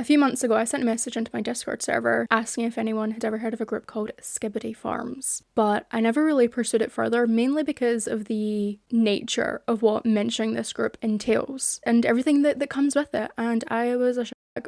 A few months ago, I sent a message into my Discord server asking if anyone had ever heard of a group called Skibbity Farms, but I never really pursued it further, mainly because of the nature of what mentioning this group entails and everything that comes with it, and I was a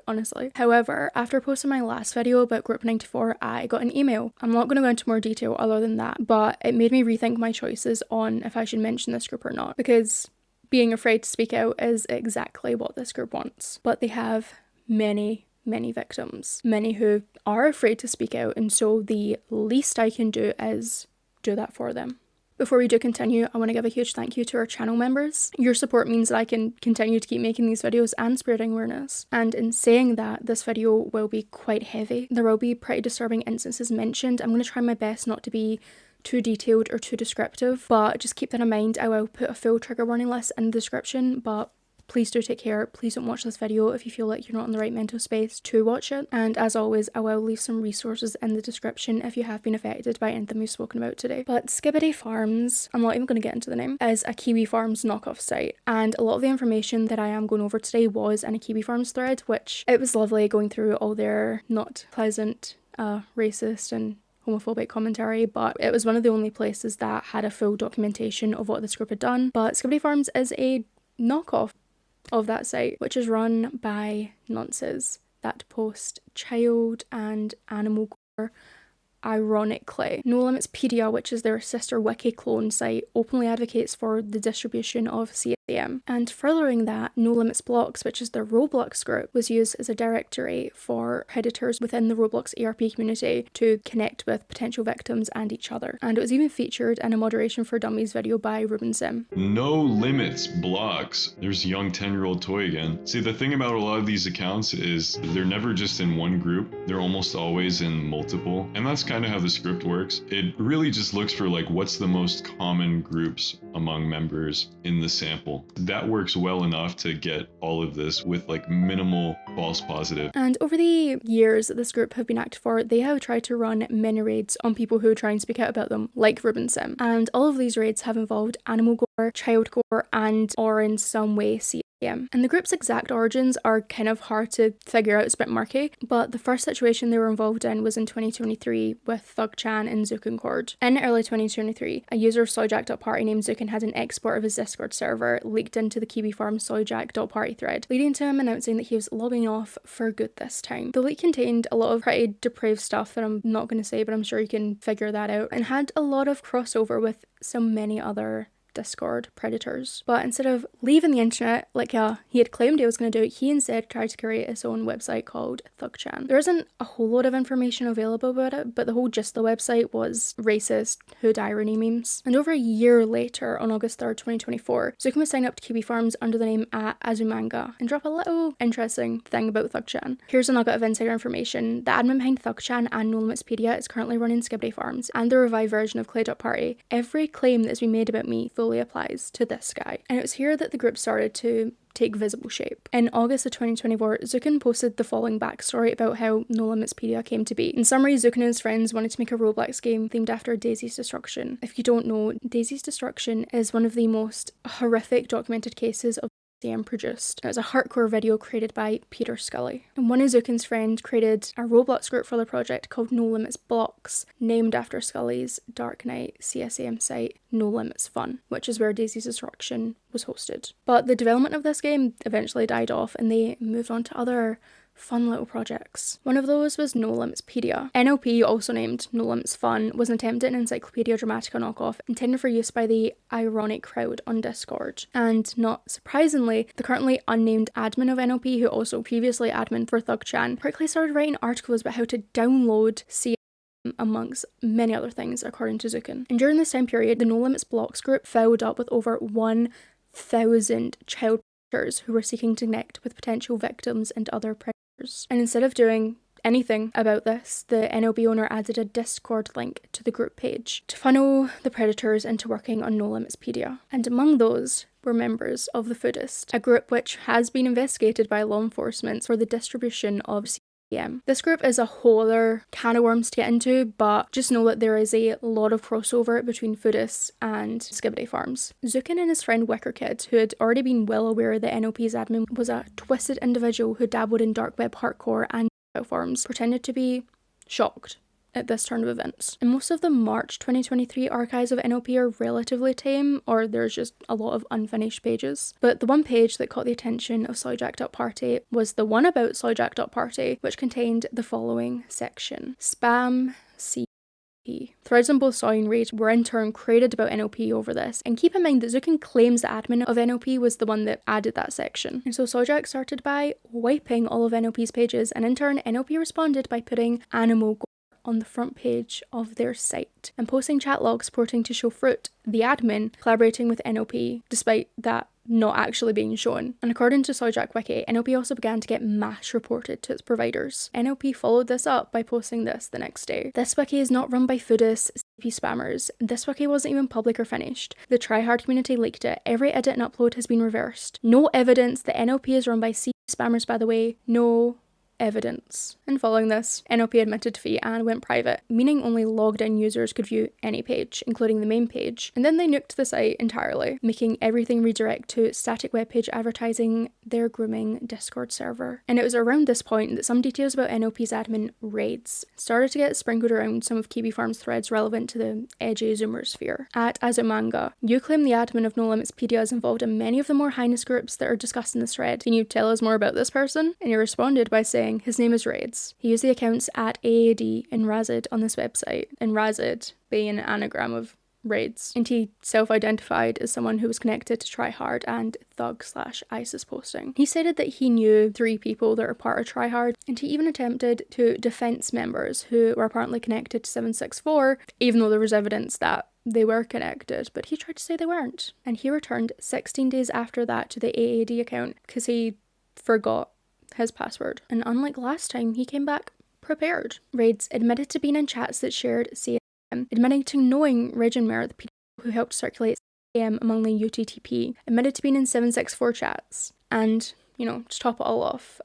honestly. However, after posting my last video about Group 94, I got an email. I'm not going to go into more detail other than that, but it made me rethink my choices on if I should mention this group or not, because being afraid to speak out is exactly what this group wants. But they have many victims, many who are afraid to speak out, and so the least I can do is do that for them. Before we do continue, I want to give a huge thank you to our channel members. Your support means that I can continue to keep making these videos and spreading awareness. And in saying that, this video will be quite heavy. There will be pretty disturbing instances mentioned. I'm going to try my best not to be too detailed or too descriptive, but just keep that in mind. I will put a full trigger warning list in the description, but please do take care. Please don't watch this video if you feel like you're not in the right mental space to watch it. And as always, I will leave some resources in the description if you have been affected by anything we've spoken about today. But Skibbity Farms, I'm not even going to get into the name, is a Kiwi Farms knockoff site. And a lot of the information that I am going over today was in a Kiwi Farms thread, which it was lovely going through all their not pleasant, racist and homophobic commentary, but it was one of the only places that had a full documentation of what this group had done. But Skibbity Farms is a knockoff of that site, which is run by nonces that post child and animal gore. Ironically, No Limits Pedia, which is their sister wiki clone site, openly advocates for the distribution of CSAM. And furthering that, No Limits Blocks, which is their Roblox group, was used as a directory for predators within the Roblox ARP community to connect with potential victims and each other. And it was even featured in a Moderation for Dummies video by Ruben Sim. No Limits Blocks. There's young 10-year-old toy again. See, the thing about a lot of these accounts is they're never just in one group. They're almost always in multiple. And that's kind of how the script works. It really just looks for like what's the most common groups among members in the sample. That works well enough to get all of this with like minimal false positive. And over the years that this group have been active for, they have tried to run many raids on people who try and speak out about them, like Ruben Sim. And all of these raids have involved animal gore, child gore, and or in some way CSAM. And the group's exact origins are kind of hard to figure out, it's a bit murky, but the first situation they were involved in was in 2023 with ThugChan and Zukin Cord. In early 2023, a user of soyjack.party named Zukin had an export of his Discord server leaked into the Kiwi Farm soyjack.party thread, leading to him announcing that he was logging off for good this time. The leak contained a lot of pretty depraved stuff that I'm not going to say, but I'm sure you can figure that out, and had a lot of crossover with so many other Discord predators. But instead of leaving the internet like he had claimed he was going to do, he instead tried to create his own website called ThugChan. There isn't a whole lot of information available about it, but the whole gist of the website was racist hood irony memes. And over a year later, on August 3rd, 2024, Zukin was signed up to Kiwi Farms under the name @Azumanga. And drop a little interesting thing about ThugChan. Here's a nugget of insider information. The admin behind ThugChan and No Limits Pedia is currently running Skibbity Farms and the revived version of Clay.party. Every claim that has been made about me fully applies to this guy. And it was here that the group started to take visible shape. In August of 2024, Zukin posted the following backstory about how No Limits Pedia came to be. In summary, Zukin and his friends wanted to make a Roblox game themed after Daisy's destruction. If you don't know, Daisy's destruction is one of the most horrific documented cases of produced. It was a hardcore video created by Peter Scully. And one of Zukin's friends created a Roblox group for the project called No Limits Blocks, named after Scully's Dark Knight CSAM site, No Limits Fun, which is where Daisy's Destruction was hosted. But the development of this game eventually died off and they moved on to other fun little projects. One of those was No Limits Pedia. NLP, also named No Limits Fun, was an attempt at an Encyclopedia Dramatica knockoff intended for use by the ironic crowd on Discord. And not surprisingly, the currently unnamed admin of NLP, who also previously admin for ThugChan, quickly started writing articles about how to download CSAM amongst many other things, according to Zukin. And during this time period, the No Limits Blocks group filled up with over 1,000 child predators who were seeking to connect with potential victims and other predators. And instead of doing anything about this, the NLB owner added a Discord link to the group page to funnel the predators into working on No Limits Pedia. And among those were members of the Foodist, a group which has been investigated by law enforcement for the distribution of This group is a whole other can of worms to get into, but just know that there is a lot of crossover between foodists and Skibidi Farms. Zukin and his friend Wicker Kid, who had already been well aware that NLP's admin was a twisted individual who dabbled in dark web hardcore and forums, pretended to be shocked at this turn of events. And most of the March 2023 archives of NLP are relatively tame, or there's just a lot of unfinished pages. But the one page that caught the attention of Soy Jacked Up Party was the one about Soy Jacked Up Party, which contained the following section: Spam, Threads on both Soy and Rage were in turn created about NLP over this, and keep in mind that Zukin claims the admin of NLP was the one that added that section. And so Soyjack started by wiping all of NLP's pages, and in turn NLP responded by putting animal gore on the front page of their site and posting chat logs purporting to show Fruit, the admin, collaborating with NLP, despite that not actually being shown. And according to Soyjack Wiki, NLP also began to get mass reported to its providers. NLP followed this up by posting this the next day: "This wiki is not run by foodists, CP spammers. This wiki wasn't even public or finished. The tryhard community leaked it. Every edit and upload has been reversed. No evidence that NLP is run by CP spammers, by the way. No evidence." And following this, NLP admitted defeat and went private, meaning only logged in users could view any page, including the main page. And then they nuked the site entirely, making everything redirect to static webpage advertising their grooming Discord server. And it was around this point that some details about NLP's admin raids started to get sprinkled around some of Kiwi Farm's threads relevant to the edgy Zoomer sphere. At Azumanga, "You claim the admin of No Limits Pedia is involved in many of the more heinous groups that are discussed in this thread. Can you tell us more about this person?" And he responded by saying his name is Raids. He used the accounts at AAD and Razid on this website, and Razid being an anagram of Raids. And he self-identified as someone who was connected to Tryhard and Thug/ISIS posting. He stated that he knew 3 people that are part of Tryhard, and he even attempted to defense members who were apparently connected to 764, even though there was evidence that they were connected, but he tried to say they weren't. And he returned 16 days after that to the AAD account because he forgot his password. And unlike last time, he came back prepared. Raids admitted to being in chats that shared CSM, admitting to knowing Reg and Mer, the people who helped circulate CSM among the UTTP, admitted to being in 764 chats, and, to top it all off,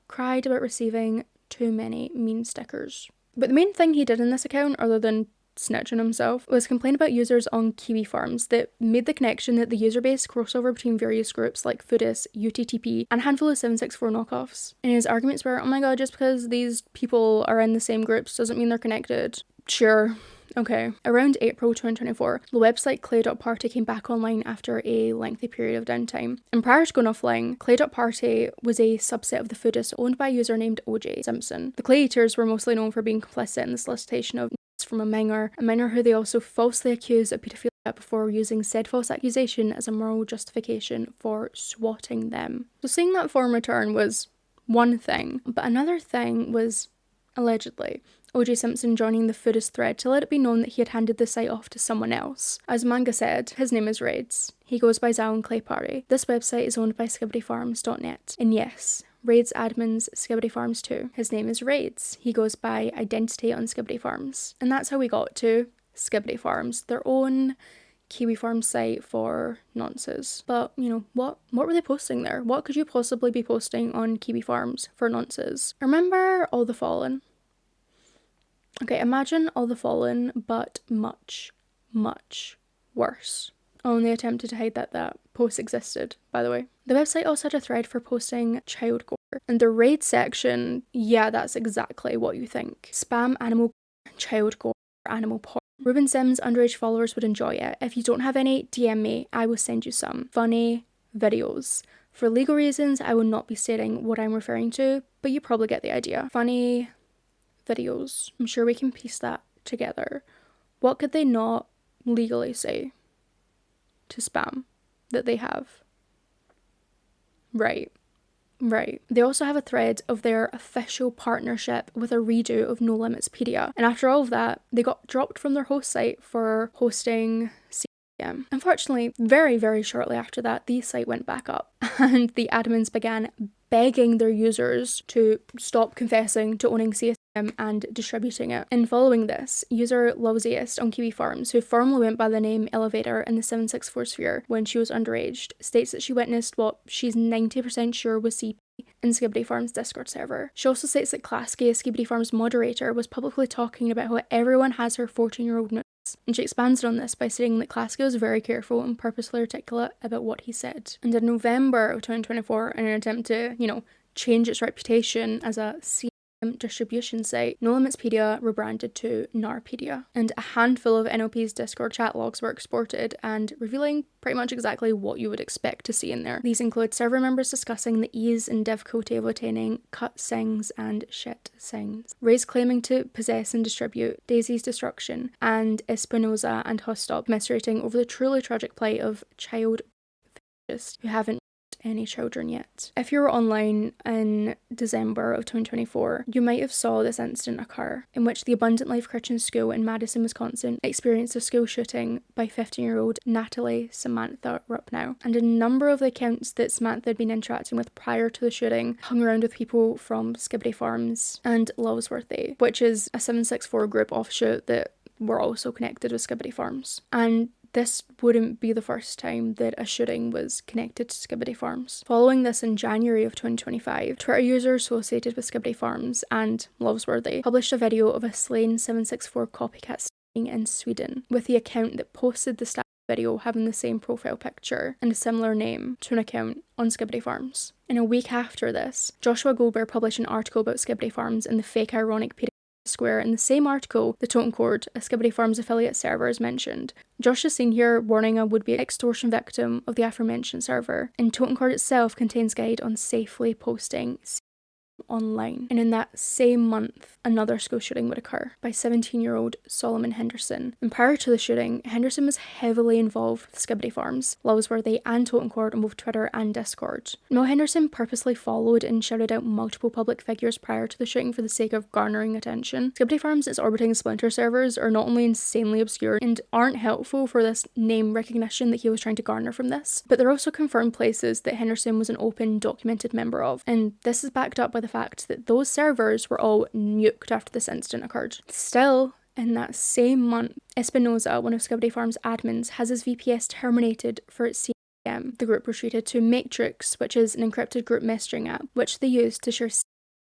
cried about receiving too many mean stickers. But the main thing he did in this account, other than snitching himself, was complain about users on Kiwi Farms that made the connection that the user base crossover between various groups like Foodist, UTTP, and a handful of 764 knockoffs. And his arguments were, "Oh my god, just because these people are in the same groups doesn't mean they're connected." Sure. Okay. Around April 2024, the website Clay.Party came back online after a lengthy period of downtime. And prior to going offline, Clay.Party was a subset of the Foodist owned by a user named OJ Simpson. The Clay Eaters were mostly known for being complicit in the solicitation of from a minor who they also falsely accused of paedophilia before using said false accusation as a moral justification for swatting them. So seeing that form return was one thing, but another thing was, allegedly, OJ Simpson joining the Foodist thread to let it be known that he had handed the site off to someone else. As Manga said, his name is Raids. He goes by Zal and Clay Party. This website is owned by SkibidyFarms.net. And yes, Raids admins Skibidi Farms too. His name is Raids. He goes by Identity on Skibidi Farms. And that's how we got to Skibidi Farms, their own Kiwi Farm site for nonces. But, what were they posting there? What could you possibly be posting on Kiwi Farms for nonces? Remember All the Fallen? Okay, imagine All the Fallen, but much, much worse. Oh, and they attempted to hide that post existed, by the way. The website also had a thread for posting child gore. And the raid section, yeah, that's exactly what you think. Spam animal gore, child gore, animal porn. Ruben Sims' underage followers would enjoy it. If you don't have any, DM me, I will send you some funny videos. For legal reasons, I will not be stating what I'm referring to, but you probably get the idea. Funny videos. I'm sure we can piece that together. What could they not legally say to spam that they have? Right. They also have a thread of their official partnership with a redo of No Limits Pedia. And after all of that, they got dropped from their host site for hosting CSM. Unfortunately, very, very shortly after that, the site went back up and the admins began begging their users to stop confessing to owning CSM and distributing it. And following this, user Lowsiest on Kiwi Farms, who formerly went by the name Elevator in the 764 sphere when she was underage, states that she witnessed what she's 90% sure was CP in Skibbity Farm's Discord server. She also states that Klasky, a Skibbity Farm's moderator, was publicly talking about how everyone has her 14-year-old notes, and she expanded on this by saying that Klasky was very careful and purposely articulate about what he said. And in November of 2024, in an attempt to, change its reputation as a distribution site, No Limitspedia rebranded to Narpedia, and a handful of NLP's Discord chat logs were exported and revealing pretty much exactly what you would expect to see in there. These include server members discussing the ease and difficulty of attaining cut sings and shit sings, Ray's claiming to possess and distribute Daisy's destruction, and Espinoza and Hustop commiserating over the truly tragic plight of child who haven't any children yet. If you were online in December of 2024, you might have saw this incident occur, in which the Abundant Life Christian School in Madison, Wisconsin experienced a school shooting by 15-year-old Natalie Samantha Rupnow, and a number of the accounts that Samantha had been interacting with prior to the shooting hung around with people from Skibbity Farms and Lulsworthy, which is a 764 group offshoot that were also connected with Skibbity Farms. And this wouldn't be the first time that a shooting was connected to Skibbity Farms. Following this, in January of 2025, Twitter users associated with Skibbity Farms and Lovesworthy published a video of a slain 764 copycat sting in Sweden, with the account that posted the stat video having the same profile picture and a similar name to an account on Skibbity Farms. In a week after this, Joshua Goldberg published an article about Skibbity Farms and the fake ironic Square. In the same article, the Totem Cord, a Skibbity Farms affiliate server, is mentioned. Josh is seen here warning a would-be extortion victim of the aforementioned server, and Totem Cord itself contains guide on safely posting online. And in that same month, another school shooting would occur by 17-year-old Solomon Henderson. And prior to the shooting, Henderson was heavily involved with Skibbity Farms, Lulsworthy, and Totem Cord on both Twitter and Discord. While Henderson purposely followed and shouted out multiple public figures prior to the shooting for the sake of garnering attention, Skibbity Farms' its orbiting splinter servers are not only insanely obscure and aren't helpful for this name recognition that he was trying to garner from this, but they're also confirmed places that Henderson was an open, documented member of. And this is backed up by the fact that those servers were all nuked after this incident occurred. Still, in that same month, Espinoza, one of Skibbity Farms' admins, has his VPS terminated for its CM. The group retreated to Matrix, which is an encrypted group messaging app, which they use to share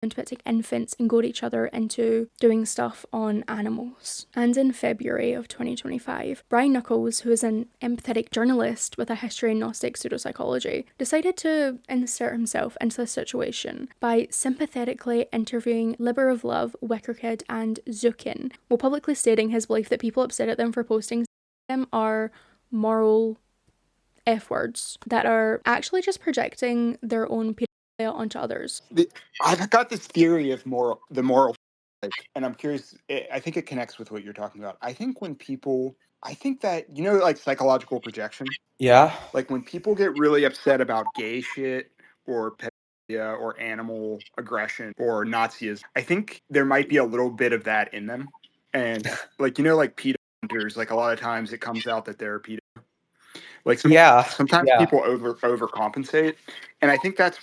into infants and goad each other into doing stuff on animals. And in February of 2025, Brian Knuckles, who is an empathetic journalist with a history in Gnostic pseudopsychology, decided to insert himself into the situation by sympathetically interviewing Liber of Love, Wicker Kid, and Zukin, while publicly stating his belief that people upset at them for posting them are moral F words that are actually just projecting their own onto others. I've got this theory of the moral, and I'm curious. I think it connects with what you're talking about. I think that like psychological projection. Yeah. Like when people get really upset about gay shit or pedophilia or animal aggression or Nazism, I think there might be a little bit of that in them. And like pedo hunters, like a lot of times it comes out that they're pedo. Like sometimes people overcompensate, and I think that's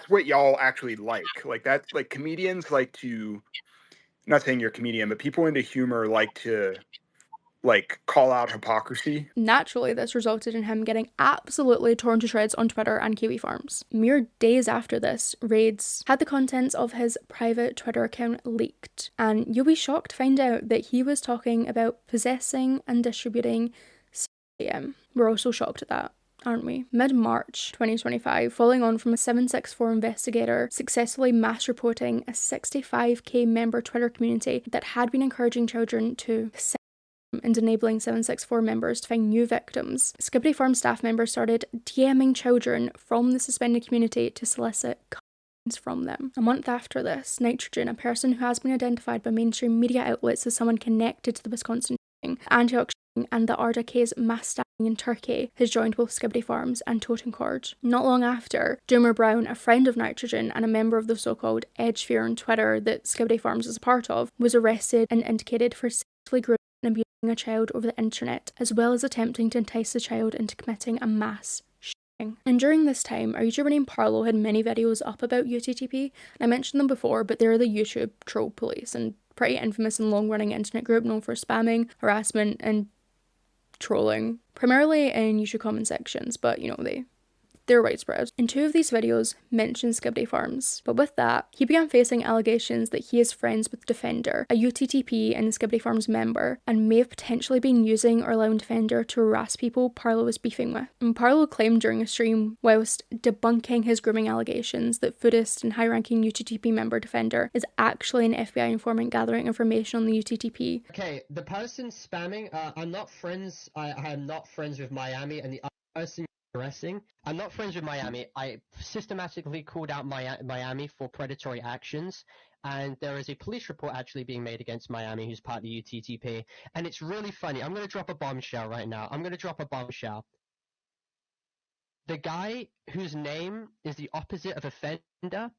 what y'all actually like. Like that's like comedians like to, not saying you're a comedian, but people into humor like to like call out hypocrisy. Naturally, this resulted in him getting absolutely torn to shreds on Twitter and Kiwi Farms. Mere days after this, Raids had the contents of his private Twitter account leaked, and you'll be shocked to find out that he was talking about possessing and distributing CM. We're also shocked at that, aren't we? Mid-March 2025, following on from a 764 investigator successfully mass reporting a 65k member Twitter community that had been encouraging children to and enabling 764 members to find new victims, Skibbity Farm staff members started DMing children from the suspended community to solicit comments from them. A month after this, Nitrogen, a person who has been identified by mainstream media outlets as someone connected to the Wisconsin shooting, Antioch shooting, and the Arda case mass stabbing in Turkey, has joined both Skibbity Farms and Totem Cord. Not long after, Doomer Brown, a friend of Nitrogen and a member of the so-called Edge Fear on Twitter that Skibbity Farms is a part of, was arrested and indicated for sexually grooming and abusing a child over the internet, as well as attempting to entice the child into committing a mass shooting. And during this time, a YouTuber named Parlo had many videos up about UTTP, and I mentioned them before, but they're the YouTube troll police, and pretty infamous and long-running internet group known for spamming, harassment, and trolling, primarily in YouTube comment sections, but they they're widespread. And 2 of these videos mention Skibidi Farms. But with that, he began facing allegations that he is friends with Defender, a UTTP and Skibidi Farms member, and may have potentially been using or allowing Defender to harass people Parlo was beefing with. And Parlo claimed during a stream, whilst debunking his grooming allegations, that foodist and high-ranking UTTP member Defender is actually an FBI informant gathering information on the UTTP. Okay, the person spamming, I'm not friends, I am not friends with Miami, and the other person addressing, I'm not friends with Miami. I systematically called out Miami for predatory actions, and there is a police report actually being made against Miami, who's part of the UTTP, and it's really funny. I'm going to drop a bombshell right now. The guy whose name is the opposite of offender,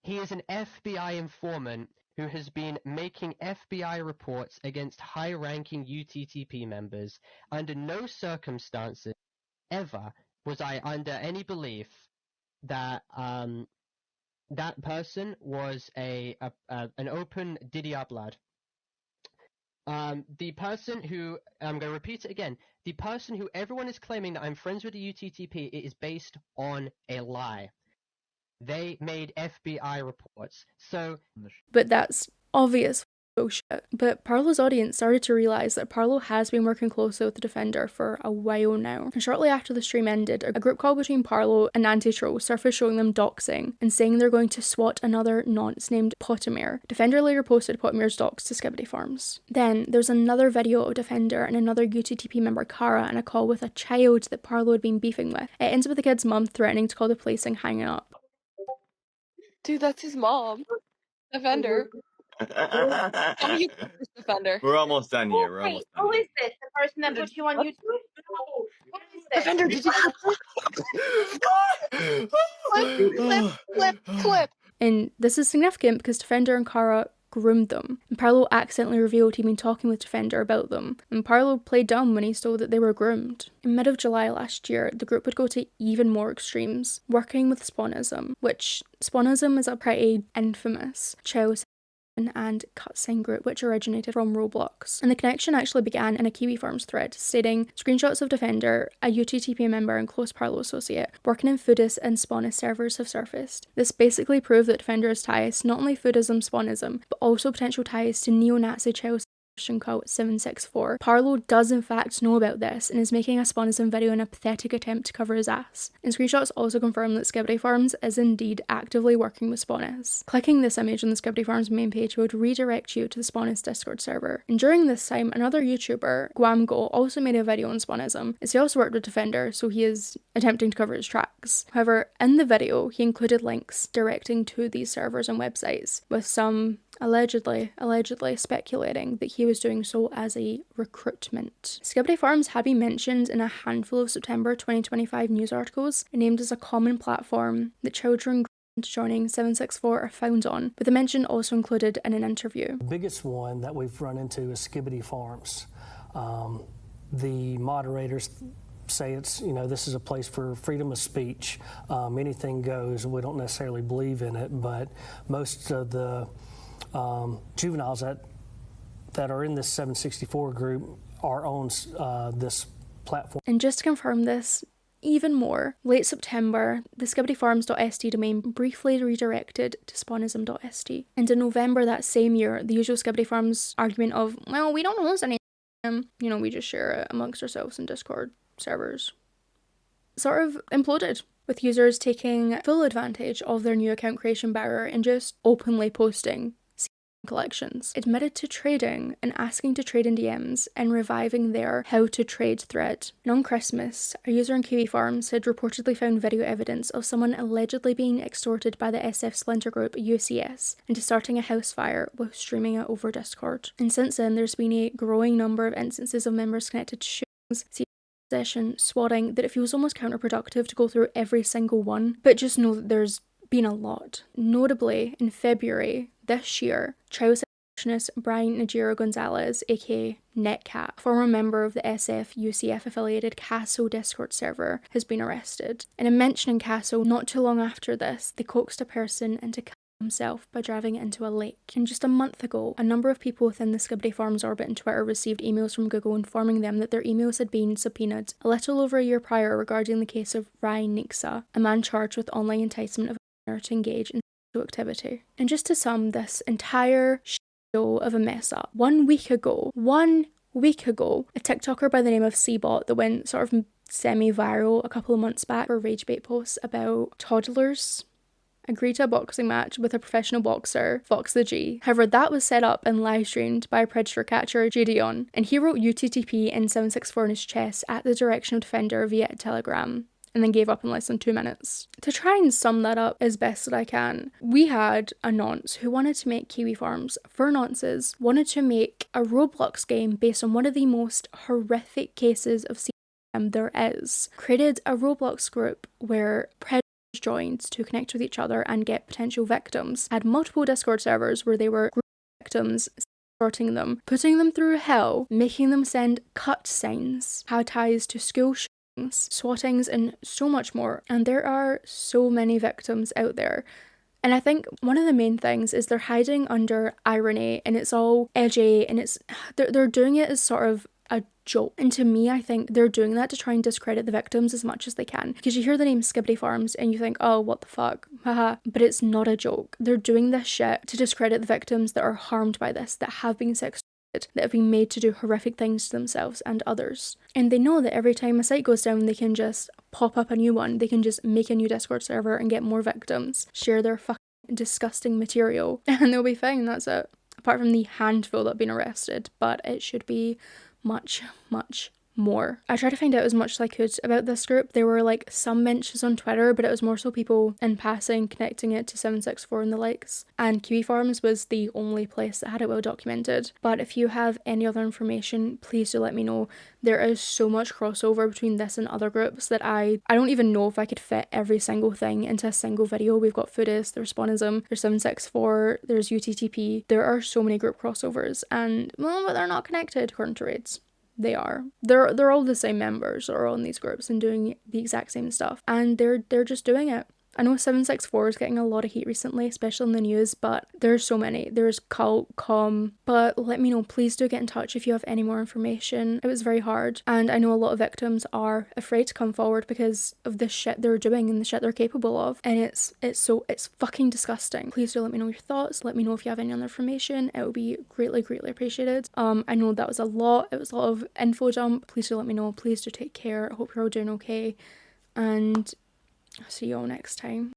he is an FBI informant who has been making FBI reports against high-ranking UTTP members. Under no circumstances ever was I under any belief that that person was an open Didier blood. The person who, I'm going to repeat it again, the person who everyone is claiming that I'm friends with the UTTP, it is based on a lie. They made FBI reports. So, but that's obvious bullshit. But Parlo's audience started to realise that Parlo has been working closely with the Defender for a while now. And shortly after the stream ended, a group call between Parlo and Anti-Troll surfaced showing them doxing and saying they're going to swat another nonce named Potamir. Defender later posted Potamir's docs to Skibidi Farms. Then there's another video of Defender and another UTTP member Kara in a call with a child that Parlo had been beefing with. It ends with the kid's mum threatening to call the police and hanging up. Dude, that's his mom. Defender. How do you this Defender? We're almost done here. We're almost done. Who is this? The person that put you on YouTube? Who is this? Defender, did you clip? And this is significant because Defender and Kara groomed them, and Parlo accidentally revealed he'd been talking with Defender about them, and Parlo played dumb when he told that they were groomed. In mid of July last year, the group would go to even more extremes, working with Spawnism, which Spawnism is a pretty infamous child and cutscene group which originated from Roblox. And the connection actually began in a Kiwi Farms thread stating screenshots of Defender, a UTTP member and close Parlo associate, working in Foodist and Spawnist servers have surfaced. This basically proved that Defender's ties to not only Foodism, Spawnism, but also potential ties to neo-Nazi child Christian cult 764. Parlo does in fact know about this and is making a Spawnism video in a pathetic attempt to cover his ass. And screenshots also confirm that Skibidi Farms is indeed actively working with Spawnists. Clicking this image on the Skibidi Farms main page would redirect you to the Spawnist Discord server. And during this time, another YouTuber, Guamgo, also made a video on Spawnism, as he also worked with Defender, so he is attempting to cover his tracks. However, in the video, he included links directing to these servers and websites, with some allegedly speculating that he was doing so as a recruitment. Skibidi Farms had been mentioned in a handful of September 2025 news articles and named as a common platform that children joining 764 are found on, but the mention also included in an interview. The biggest one that we've run into is Skibidi Farms. The moderators say it's, this is a place for freedom of speech. Anything goes. We don't necessarily believe in it, but most of the juveniles that are in this 764 group are on this platform. And just to confirm this even more, late September, the skibidifarms.st domain briefly redirected to spawnism.st. And in November that same year, the usual Skibidi Farms argument of, well, we don't host any, we just share it amongst ourselves in Discord servers, sort of imploded, with users taking full advantage of their new account creation barrier and just openly posting collections, admitted to trading and asking to trade in DMs, and reviving their how to trade thread. And on Christmas, a user in Kiwi Farms had reportedly found video evidence of someone allegedly being extorted by the SF splinter group UCS into starting a house fire while streaming it over Discord. And since then, there's been a growing number of instances of members connected to shootings, possession, swatting, that it feels almost counterproductive to go through every single one, but just know that there's been a lot. Notably, in February this year, child sexualist Brian Najiro Gonzalez, aka Netcat, former member of the SF UCF affiliated Castle Discord server, has been arrested. And in mentioning Castle, not too long after this, they coaxed a person into himself by driving it into a lake. And just a month ago, a number of people within the Skibidi Farms orbit and Twitter received emails from Google informing them that their emails had been subpoenaed a little over a year prior regarding the case of Ryan Nixa, a man charged with online enticement of a minor to engage in sexual activity. And just to sum this entire show of a mess up, 1 week ago, a TikToker by the name of Cbot that went sort of semi-viral a couple of months back for rage bait posts about toddlers agreed to a boxing match with a professional boxer, Fox the G. However, that was set up and live streamed by predator catcher Gideon, and he wrote UTTP in 764 in his chest at the direction of Defender via Telegram, and then gave up in less than 2 minutes. To try and sum that up as best that I can, we had a nonce who wanted to make Kiwi Farms for nonces, wanted to make a Roblox game based on one of the most horrific cases of CM there is, created a Roblox group where predators joined to connect with each other and get potential victims, had multiple Discord servers where they were grouping victims, sorting them, putting them through hell, making them send cut signs, had ties to school shootings, swattings, and so much more. And there are so many victims out there. And I think one of the main things is they're hiding under irony, and it's all edgy, and they're doing it as sort of a joke. And to me, I think they're doing that to try and discredit the victims as much as they can. Because you hear the name Skibidi Farms and you think, oh, what the fuck, haha. But it's not a joke. They're doing this shit to discredit the victims that are harmed by this, that have been sexually, that have been made to do horrific things to themselves and others. And they know that every time a site goes down, they can just pop up a new one. They can just make a new Discord server and get more victims, share their fucking disgusting material, and they'll be fine. That's it. Apart from the handful that have been arrested, but it should be much, much more. I tried to find out as much as I could about this group. There were like some mentions on Twitter, but it was more so people in passing connecting it to 764 and the likes. And Kiwi Farms was the only place that had it well documented. But if you have any other information, please do let me know. There is so much crossover between this and other groups that I don't even know if I could fit every single thing into a single video. We've got Foodist, there's Spawnism, there's 764, there's UTTP. There are so many group crossovers, and well, but they're not connected according to raids. They are. They're all the same members that are all in these groups and doing the exact same stuff. And they're just doing it. I know 764 is getting a lot of heat recently, especially in the news, but there's so many. There's Cult, Com, but let me know. Please do get in touch if you have any more information. It was very hard, and I know a lot of victims are afraid to come forward because of the shit they're doing and the shit they're capable of, and it's fucking disgusting. Please do let me know your thoughts. Let me know if you have any other information. It would be greatly, greatly appreciated. I know that was a lot. It was a lot of info dump. Please do let me know. Please do take care. I hope you're all doing okay, and I'll see you all next time.